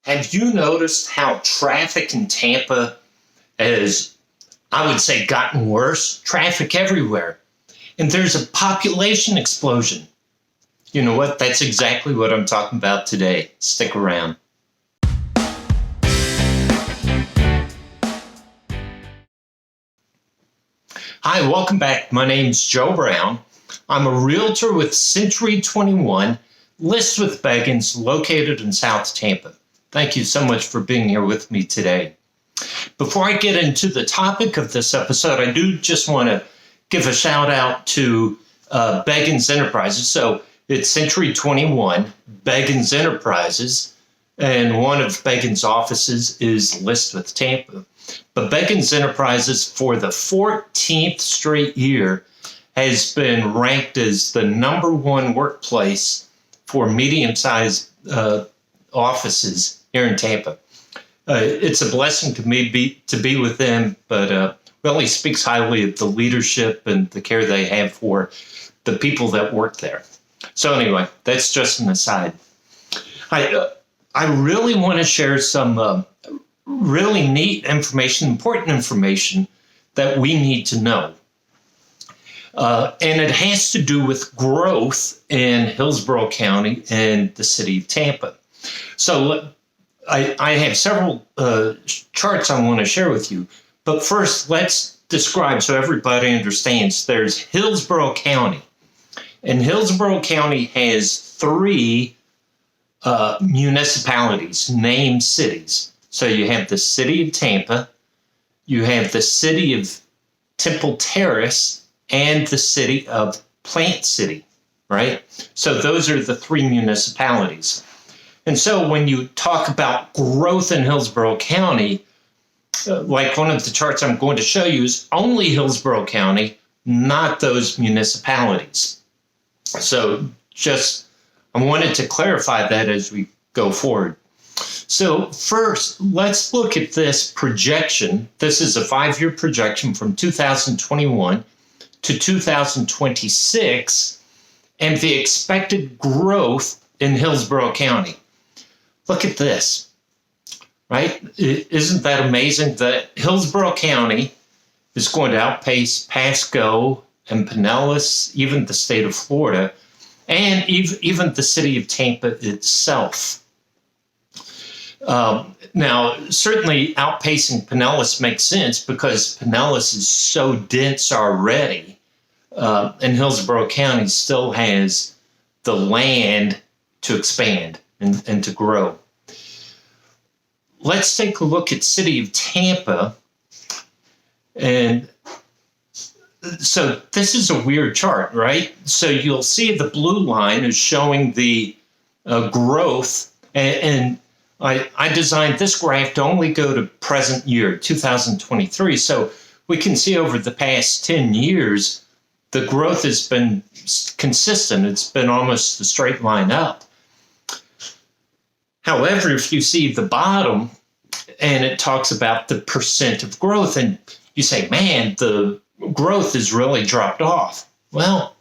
Have you noticed how traffic in Tampa has, I would say, gotten worse? Traffic everywhere. And there's a population explosion. You know what? That's exactly what I'm talking about today. Stick around. Hi, welcome back. My name's Joe Brown. I'm a realtor with Century 21, List with Beggins, located in South Tampa. Thank you so much for being here with me today. Before I get into the topic of this episode, I do just want to give a shout out to Beggins Enterprises. So it's Century 21, Beggins Enterprises, and one of Beggins' offices is List with Tampa. But Beggins Enterprises, for the 14th straight year, has been ranked as the #1 workplace for medium-sized offices here in Tampa. It's a blessing to me to be with them, but really speaks highly of the leadership and the care they have for the people that work there. So anyway, that's just an aside. I really want to share some really neat information, important information that we need to know. And it has to do with growth in Hillsborough County and the city of Tampa. So I have several charts I want to share with you. But first, let's describe so everybody understands. There's Hillsborough County. And Hillsborough County has 3 municipalities, named cities. So you have the city of Tampa, you have the city of Temple Terrace, and the city of Plant City, right? So those are the 3 municipalities. And so when you talk about growth in Hillsborough County, like one of the charts I'm going to show you is only Hillsborough County, not those municipalities. So I wanted to clarify that as we go forward. So first, let's look at this projection. This is a 5-year projection from 2021 to 2026 and the expected growth in Hillsborough County. Look at this, right? Isn't that amazing that Hillsborough County is going to outpace Pasco and Pinellas, even the state of Florida, and even the city of Tampa itself. Now, certainly outpacing Pinellas makes sense because Pinellas is so dense already, and Hillsborough County still has the land to expand and to grow. Let's take a look at city of Tampa. And so this is a weird chart, right? So you'll see the blue line is showing the growth, and I designed this graph to only go to present year, 2023. So we can see over the past 10 years, the growth has been consistent. It's been almost a straight line up. However, if you see the bottom and it talks about the percent of growth, and you say, man, the growth has really dropped off. Well,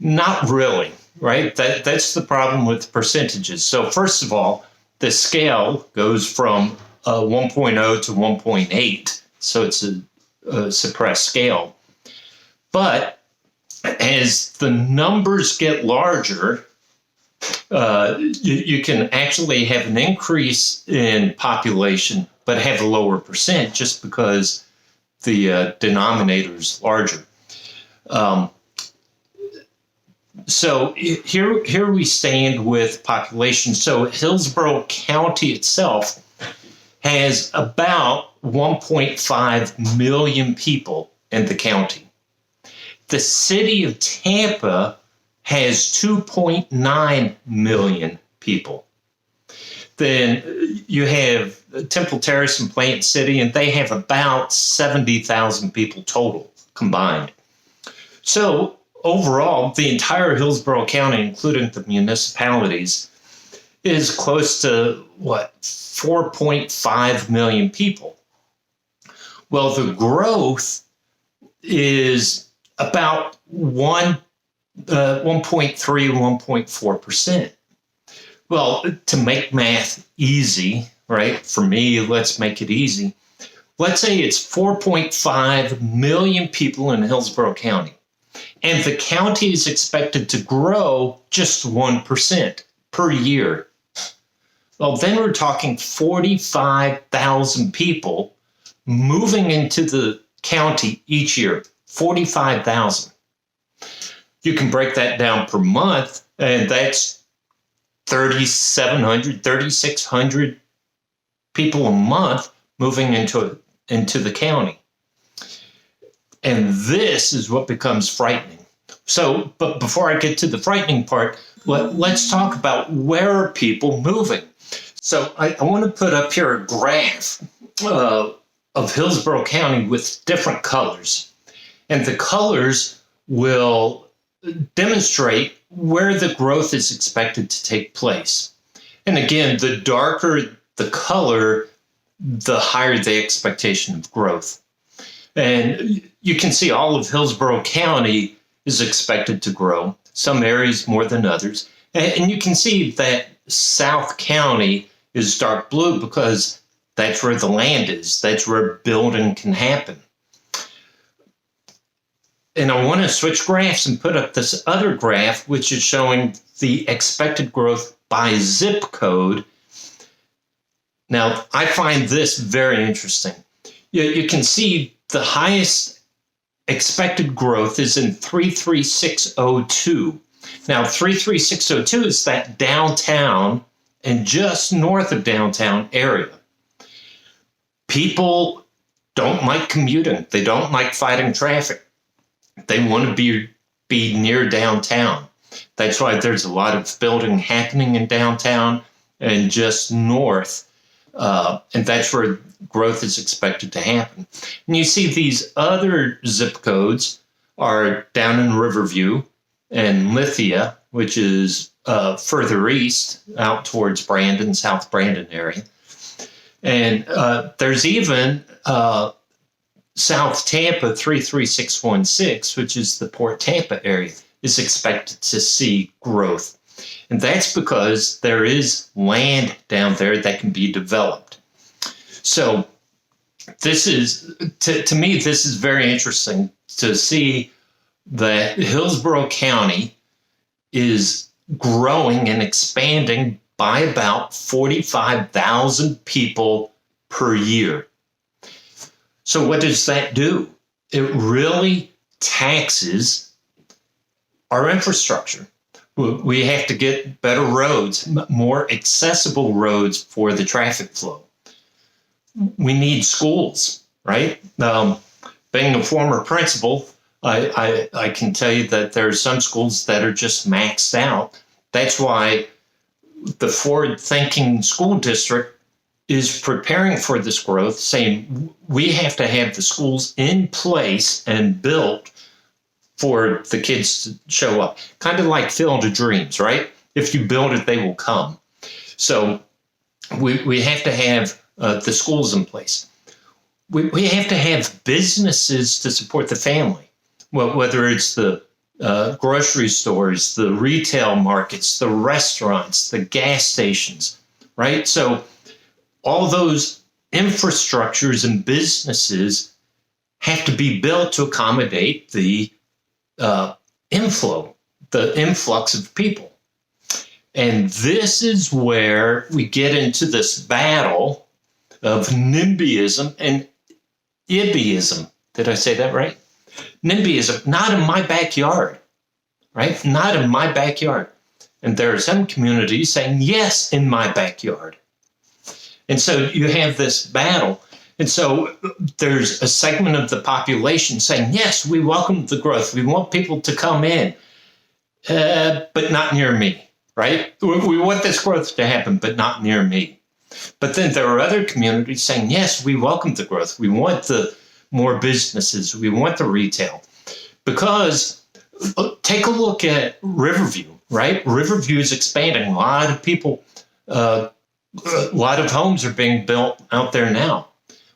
not really, right? That's the problem with percentages. So first of all, the scale goes from 1.0 to 1.8. So it's a suppressed scale. But as the numbers get larger, you can actually have an increase in population, but have a lower percent just because the denominator is larger. So here we stand with population. So Hillsborough County itself has about 1.5 million people in the county. The city of Tampa has 2.9 million people. Then you have Temple Terrace and Plant City, and they have about 70,000 people total combined. So overall, the entire Hillsborough County, including the municipalities, is close to, 4.5 million people. Well, the growth is about 1.3, 1.4%. Well, to make math easy, right? For me, let's make it easy. Let's say it's 4.5 million people in Hillsborough County, and the county is expected to grow just 1% per year. Well, then we're talking 45,000 people moving into the county each year. 45,000. You can break that down per month, and that's 3,700, 3,600 people a month moving into the county. And this is what becomes frightening. So, but before I get to the frightening part, let's talk about where are people moving. So I want to put up here a graph of Hillsborough County with different colors. And the colors will demonstrate where the growth is expected to take place. And again, the darker the color, the higher the expectation of growth. And you can see all of Hillsborough County is expected to grow, some areas more than others. And you can see that South County is dark blue because that's where the land is. That's where building can happen. And I want to switch graphs and put up this other graph, which is showing the expected growth by zip code. Now, I find this very interesting. You can see the highest expected growth is in 33602. Now, 33602 is that downtown and just north of downtown area. People don't like commuting. They don't like fighting traffic. They want to be near downtown. That's why there's a lot of building happening in downtown and just north. And that's where growth is expected to happen. And you see these other zip codes are down in Riverview and Lithia, which is further east out towards Brandon, South Brandon area. And there's even South Tampa 33616, which is the Port Tampa area, is expected to see growth. And that's because there is land down there that can be developed. So this is, to me, this is very interesting to see that Hillsborough County is growing and expanding by about 45,000 people per year. So what does that do? It really taxes our infrastructure. We have to get better roads, more accessible roads for the traffic flow. We need schools, right? Being a former principal, I can tell you that there are some schools that are just maxed out. That's why the forward-thinking school district is preparing for this growth, saying we have to have the schools in place and built for the kids to show up. Kind of like Field of Dreams, right? If you build it, they will come. So we have to have the schools in place. We have to have businesses to support the family, well, whether it's the grocery stores, the retail markets, the restaurants, the gas stations, right? So all those infrastructures and businesses have to be built to accommodate the influx of people. And this is where we get into this battle of NIMBYism and IBYism. Did I say that right? NIMBYism, not in my backyard, right? Not in my backyard. And there are some communities saying, yes, in my backyard. And so you have this battle. And so there's a segment of the population saying, yes, we welcome the growth. We want people to come in, but not near me, right? We want this growth to happen, but not near me. But then there are other communities saying, yes, we welcome the growth. We want the more businesses. We want the retail. Because take a look at Riverview, right? Riverview is expanding. A lot of people, a lot of homes are being built out there now.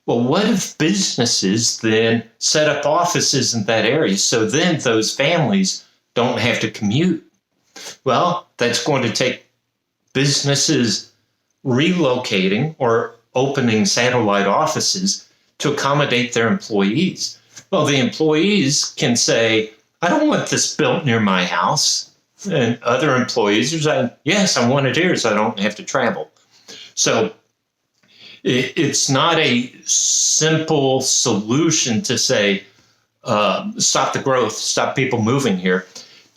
Well, what if businesses then set up offices in that area so then those families don't have to commute? Well, that's going to take businesses relocating or opening satellite offices to accommodate their employees. Well, the employees can say, I don't want this built near my house. And other employees are saying, yes, I want it here so I don't have to travel. So it's not a simple solution to say, stop the growth, stop people moving here.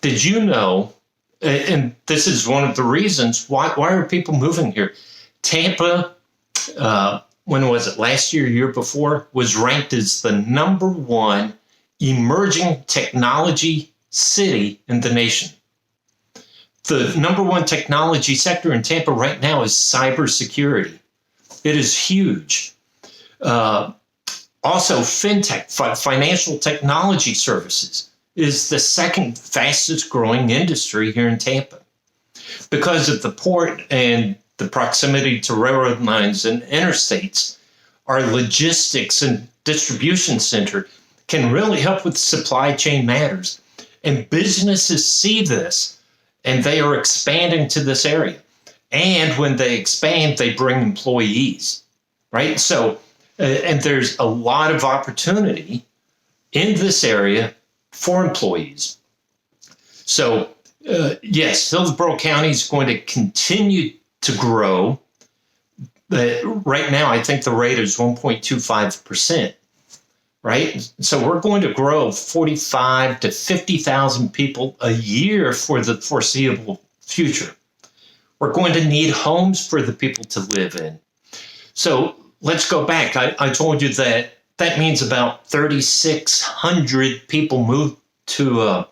Did you know, and this is one of the reasons, why are people moving here? Tampa, when was it, last year before, was ranked as the #1 emerging technology city in the nation. The #1 technology sector in Tampa right now is cybersecurity. It is huge. Also, fintech, financial technology services, is the second fastest growing industry here in Tampa. Because of the port and the proximity to railroad lines and interstates, our logistics and distribution center can really help with supply chain matters. And businesses see this, and they are expanding to this area. And when they expand, they bring employees, right? So, and there's a lot of opportunity in this area for employees. So, yes, Hillsborough County is going to continue to grow. But right now, I think the rate is 1.25%, right? So we're going to grow 45 to 50,000 people a year for the foreseeable future. We're going to need homes for the people to live in. So let's go back. I told you that means about 3,600 people move to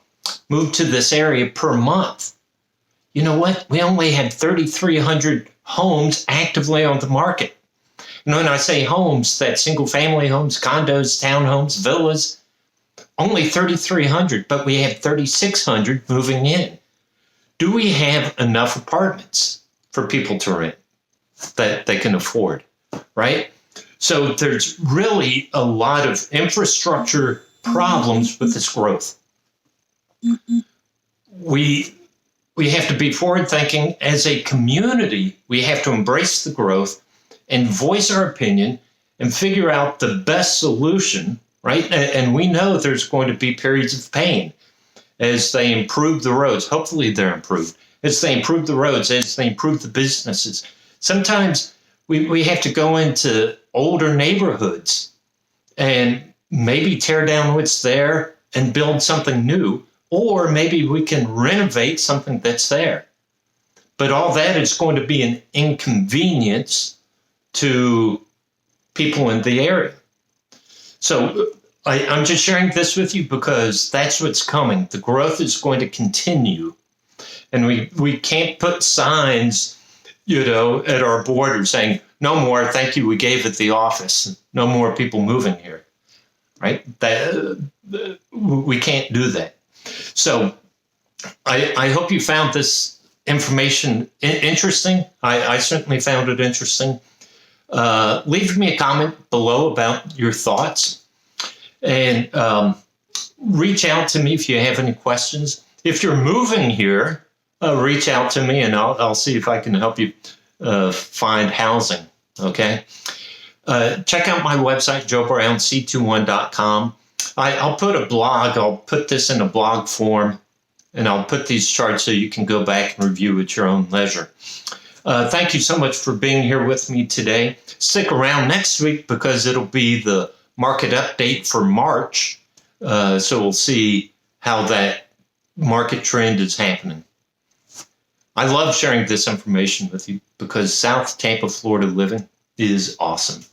this area per month. You know what? We only had 3,300 homes actively on the market. And when I say homes, that's single-family homes, condos, townhomes, villas. Only 3,300, but we have 3,600 moving in. Do we have enough apartments for people to rent that they can afford, right? So there's really a lot of infrastructure problems with this growth. We have to be forward-thinking. As a community, we have to embrace the growth and voice our opinion and figure out the best solution, right? And we know there's going to be periods of pain as they improve the roads. Hopefully they're improved. As they improve the roads, as they improve the businesses. Sometimes we have to go into older neighborhoods and maybe tear down what's there and build something new, or maybe we can renovate something that's there. But all that is going to be an inconvenience to people in the area. So I'm just sharing this with you because that's what's coming. The growth is going to continue. And we can't put signs, at our border saying, no more, thank you, we gave it the office. No more people moving here, right? We can't do that. So I hope you found this information interesting. I certainly found it interesting. Leave me a comment below about your thoughts, and reach out to me if you have any questions. If you're moving here, reach out to me and I'll see if I can help you find housing. Okay. Check out my website, joebrownc21.com. I'll put a blog. I'll put this in a blog form, and I'll put these charts so you can go back and review at your own leisure. Thank you so much for being here with me today. Stick around next week because it'll be the market update for March. So we'll see how that market trend is happening. I love sharing this information with you because South Tampa, Florida living is awesome.